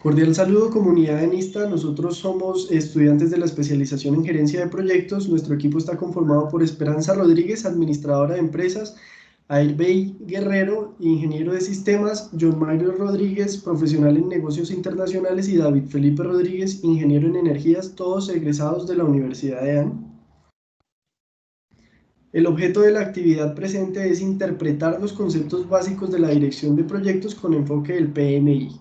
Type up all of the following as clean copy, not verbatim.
Cordial saludo, comunidad enista. Nosotros somos estudiantes de la especialización en gerencia de proyectos. Nuestro equipo está conformado por Esperanza Rodríguez, administradora de empresas, Airbey Guerrero, ingeniero de sistemas, John Mario Rodríguez, profesional en negocios internacionales, y David Felipe Rodríguez, ingeniero en energías, todos egresados de la Universidad de AN. El objeto de la actividad presente es interpretar los conceptos básicos de la dirección de proyectos con enfoque del PMI.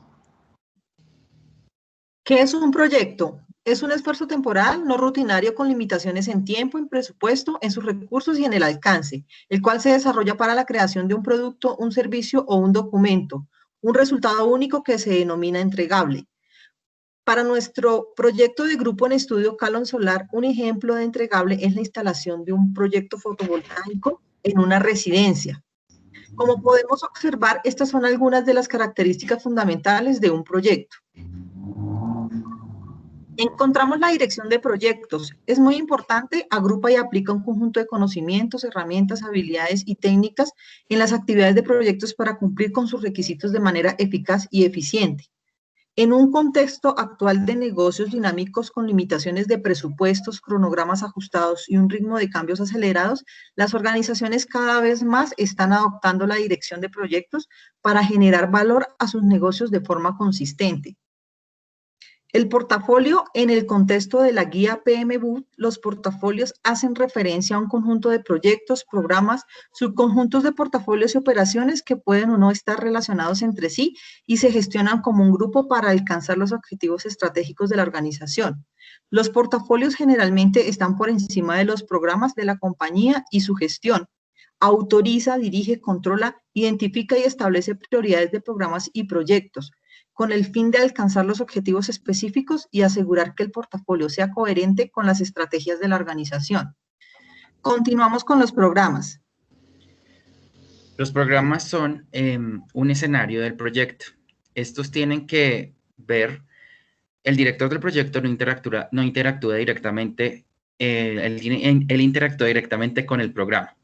¿Qué es un proyecto? Es un esfuerzo temporal, no rutinario, con limitaciones en tiempo, en presupuesto, en sus recursos y en el alcance, el cual se desarrolla para la creación de un producto, un servicio o un documento, un resultado único que se denomina entregable. Para nuestro proyecto de grupo en estudio Calon Solar, un ejemplo de entregable es la instalación de un proyecto fotovoltaico en una residencia. Como podemos observar, estas son algunas de las características fundamentales de un proyecto. Encontramos la dirección de proyectos. Es muy importante, agrupa y aplica un conjunto de conocimientos, herramientas, habilidades y técnicas en las actividades de proyectos para cumplir con sus requisitos de manera eficaz y eficiente. En un contexto actual de negocios dinámicos con limitaciones de presupuestos, cronogramas ajustados y un ritmo de cambios acelerados, las organizaciones cada vez más están adoptando la dirección de proyectos para generar valor a sus negocios de forma consistente. El portafolio, en el contexto de la guía PMBOK, los portafolios hacen referencia a un conjunto de proyectos, programas, subconjuntos de portafolios y operaciones que pueden o no estar relacionados entre sí y se gestionan como un grupo para alcanzar los objetivos estratégicos de la organización. Los portafolios generalmente están por encima de los programas de la compañía y su gestión. Autoriza, dirige, controla, identifica y establece prioridades de programas y proyectos, con el fin de alcanzar los objetivos específicos y asegurar que el portafolio sea coherente con las estrategias de la organización. Continuamos con los programas. Los programas son un escenario del proyecto. Estos tienen que ver, el director del proyecto no interactúa directamente, él interactúa directamente con el programa.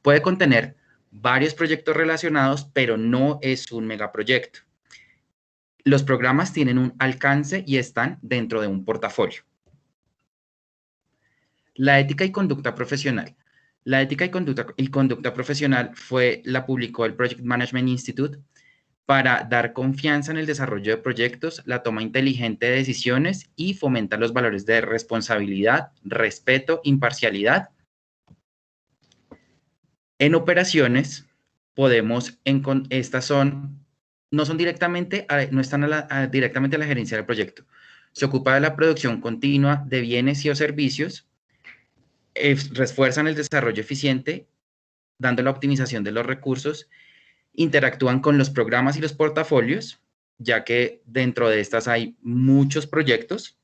Puede contener varios proyectos relacionados, pero no es un megaproyecto. Los programas tienen un alcance y están dentro de un portafolio. La ética y conducta profesional. La ética y conducta profesional la publicó el Project Management Institute para dar confianza en el desarrollo de proyectos, la toma inteligente de decisiones y fomenta los valores de responsabilidad, respeto, imparcialidad. En operaciones, estas no son directamente, no están directamente a la gerencia del proyecto. Se ocupa de la producción continua de bienes y o servicios, refuerzan el desarrollo eficiente, dando la optimización de los recursos, interactúan con los programas y los portafolios, ya que dentro de estas hay muchos proyectos,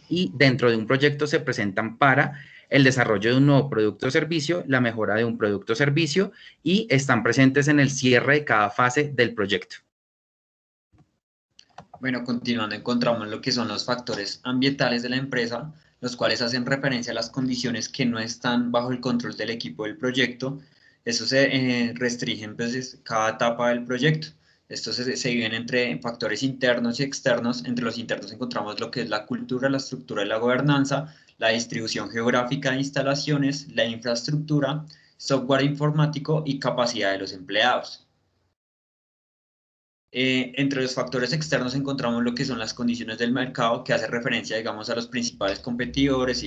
y dentro de un proyecto se presentan para el desarrollo de un nuevo producto o servicio, la mejora de un producto o servicio, y están presentes en el cierre de cada fase del proyecto. Bueno, continuando, encontramos lo que son los factores ambientales de la empresa, los cuales hacen referencia a las condiciones que no están bajo el control del equipo del proyecto. Eso se restringen pues, cada etapa del proyecto. Estos se dividen entre factores internos y externos. Entre los internos encontramos lo que es la cultura, la estructura y la gobernanza, la distribución geográfica de instalaciones, la infraestructura, software informático y capacidad de los empleados. Entre los factores externos encontramos lo que son las condiciones del mercado, que hace referencia, digamos, a los principales competidores,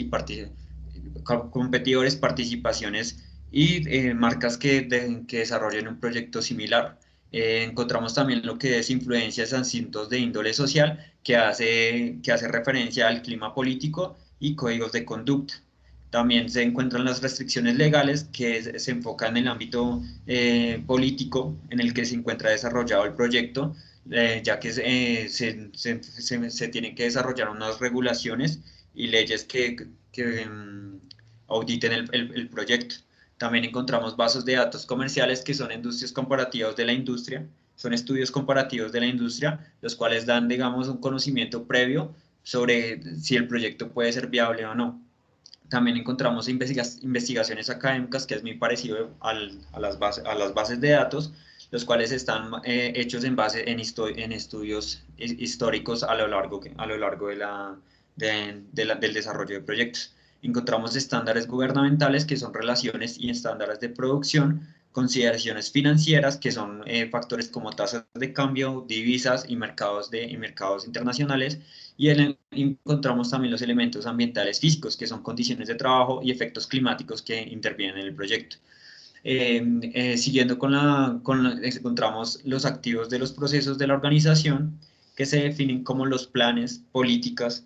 participaciones y marcas que desarrollen un proyecto similar. Encontramos también lo que es influencias en asuntos de índole social, que hace referencia al clima político y códigos de conducta. También se encuentran las restricciones legales, que se enfocan en el ámbito político en el que se encuentra desarrollado el proyecto, ya que se tienen que desarrollar unas regulaciones y leyes que auditen el proyecto. También encontramos bases de datos comerciales, que son industrias comparativas de la industria, son estudios comparativos de la industria, los cuales dan, digamos, un conocimiento previo sobre si el proyecto puede ser viable o no. También encontramos investigaciones académicas, que es muy parecido a las bases de datos, los cuales están hechos en base en estudios históricos a lo largo del desarrollo de proyectos. Encontramos estándares gubernamentales, que son relaciones y estándares de producción, consideraciones financieras, que son factores como tasas de cambio, divisas y mercados internacionales, y encontramos también los elementos ambientales físicos, que son condiciones de trabajo y efectos climáticos que intervienen en el proyecto. Siguiendo encontramos los activos de los procesos de la organización, que se definen como los planes, políticas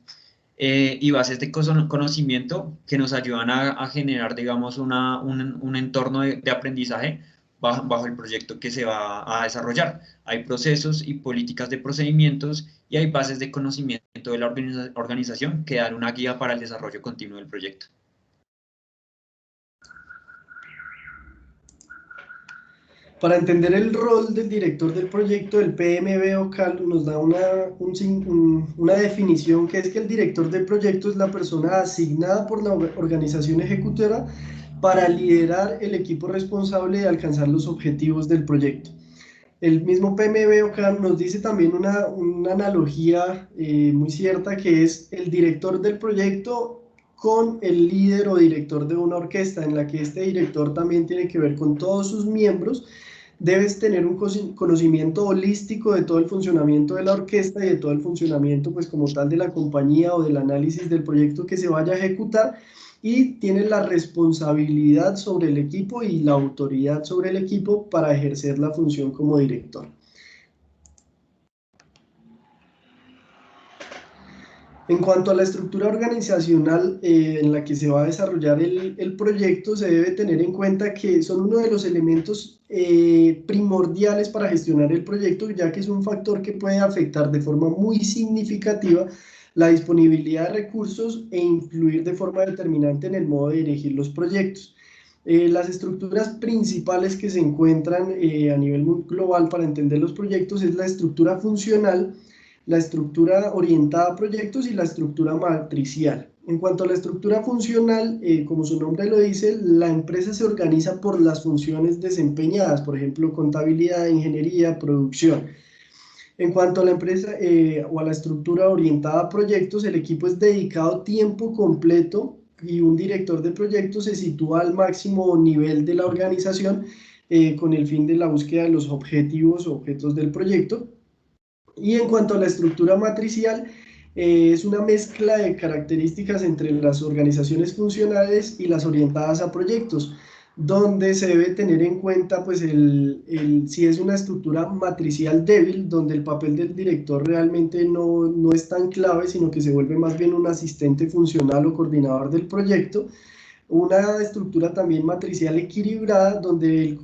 y bases de conocimiento que nos ayudan a generar, digamos, un entorno de aprendizaje bajo el proyecto que se va a desarrollar. Hay procesos y políticas de procedimientos y hay bases de conocimiento de la organización que dan una guía para el desarrollo continuo del proyecto. Para entender el rol del director del proyecto, el PMBOK nos da una definición, que es que el director del proyecto es la persona asignada por la organización ejecutora para liderar el equipo responsable de alcanzar los objetivos del proyecto. El mismo PMBOK nos dice también una analogía muy cierta, que es el director del proyecto con el líder o director de una orquesta, en la que este director también tiene que ver con todos sus miembros. Debes tener un conocimiento holístico de todo el funcionamiento de la orquesta y de todo el funcionamiento, pues, como tal, de la compañía o del análisis del proyecto que se vaya a ejecutar, y tienes la responsabilidad sobre el equipo y la autoridad sobre el equipo para ejercer la función como director. En cuanto a la estructura organizacional en la que se va a desarrollar el proyecto, se debe tener en cuenta que son uno de los elementos primordiales para gestionar el proyecto, ya que es un factor que puede afectar de forma muy significativa la disponibilidad de recursos e influir de forma determinante en el modo de dirigir los proyectos. Las estructuras principales que se encuentran a nivel muy global para entender los proyectos es la estructura funcional, la estructura orientada a proyectos y la estructura matricial. En cuanto a la estructura funcional, como su nombre lo dice, la empresa se organiza por las funciones desempeñadas, por ejemplo, contabilidad, ingeniería, producción. En cuanto a la empresa o a la estructura orientada a proyectos, el equipo es dedicado tiempo completo y un director de proyectos se sitúa al máximo nivel de la organización con el fin de la búsqueda de los objetivos o objetos del proyecto. Y en cuanto a la estructura matricial, es una mezcla de características entre las organizaciones funcionales y las orientadas a proyectos, donde se debe tener en cuenta, pues, si es una estructura matricial débil, donde el papel del director realmente no es tan clave, sino que se vuelve más bien un asistente funcional o coordinador del proyecto. Una estructura también matricial equilibrada, donde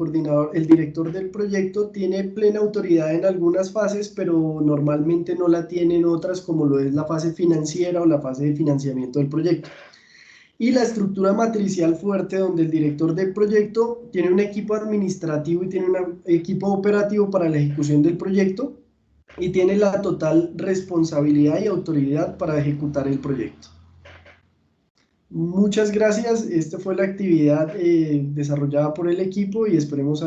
el director del proyecto tiene plena autoridad en algunas fases, pero normalmente no la tiene en otras, como lo es la fase financiera o la fase de financiamiento del proyecto. Y la estructura matricial fuerte, donde el director del proyecto tiene un equipo administrativo y tiene un equipo operativo para la ejecución del proyecto, y tiene la total responsabilidad y autoridad para ejecutar el proyecto. Muchas gracias. Esta fue la actividad desarrollada por el equipo y esperemos